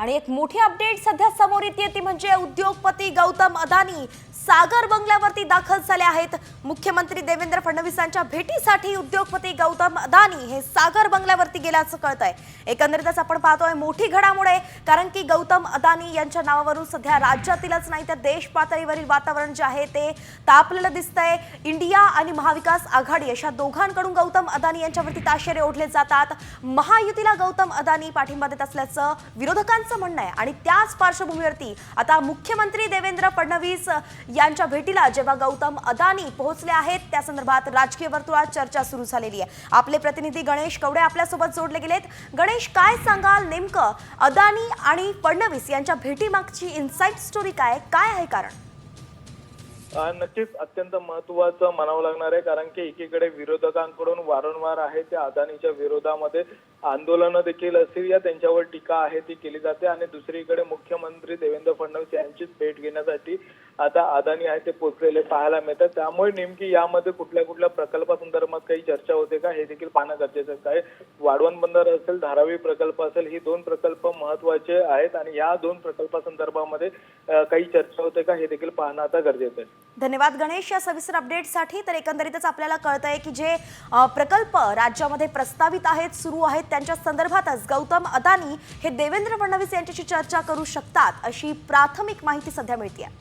आणि एक मोठी अपडेट सध्या समोर येते ती म्हणजे उद्योगपती गौतम अदानी सागर बंगल्यावरती दाखल झाले आहेत। मुख्यमंत्री देवेंद्र फडणवीसांच्या भेटीसाठी उद्योगपती गौतम अदानी हे सागर बंगल्यावरती गेल्याचं कळतंय। एकंदरीतच आपण पाहतोय मोठी घडामोड आहे, कारण की गौतम अदानी यांच्या नावावरून सध्या राज्यातीलच नाही तर देश पातळीवरील वातावरण जे आहे ते तापलेलं दिसतंय। इंडिया आणि महाविकास आघाडी अशा दोघांकडून गौतम अदानी यांच्यावरती ताशेरे ओढले जातात। महायुतीला गौतम अदानी पाठिंबा देत असल्याचं विरोधकांचं म्हणणं आहे आणि त्याच पार्श्वभूमीवरती आता मुख्यमंत्री देवेंद्र फडणवीस यांच्या भेटीला जेव्हा गौतम अदानी पोहोचले आहेत त्या संदर्भात राजकीय वर्तुळात चर्चा सुरू झालेली आहे। आपले प्रतिनिधी गणेश कवडे आपल्या सोबत जोडले गेलेत। गणेश, काय सांगाल नेमकं अदानी आणि फडणवीस यांच्या भेटीमागची इनसाइड स्टोरी काय आहे कारण? नक्कीच अत्यंत महत्त्वाचं म्हणावं लागणार आहे, कारण की एकीकडे विरोधकांकडून वारंवार आहे त्या अदानीच्या विरोधामध्ये आंदोलनं देखील असतील या त्यांच्यावर टीका आहे ती केली जाते आणि दुसरीकडे मुख्यमंत्री देवेंद्र फडणवीस यांचीच भेट घेण्यासाठी आता अदानी आहे ते पोहोचलेले पाहायला मिळतात। त्यामुळे नेमकी यामध्ये कुठल्या प्रकल्पासंदर्भात काही चर्चा होते का हे देखील पाहणं गरजेचं आहे। वाढवण बंदर असेल, धारावी प्रकल्प असेल, ही दोन प्रकल्प महत्त्वाचे आहेत आणि या दोन प्रकल्पासंदर्भामध्ये काही चर्चा होते का हे देखील पाहणं आता गरजेचं आहे। धन्यवाद गणेश या सविस्तर अपडेटसाठी। तर एकंदरीतच आपल्याला कळतंय की जे प्रकल्प राज्यामध्ये प्रस्तावित आहेत, सुरू आहेत, त्यांच्या संदर्भातच गौतम अदानी हे देवेंद्र फडणवीस यांच्याशी चर्चा करू शकतात अशी प्राथमिक माहिती सध्या मिळते आहे।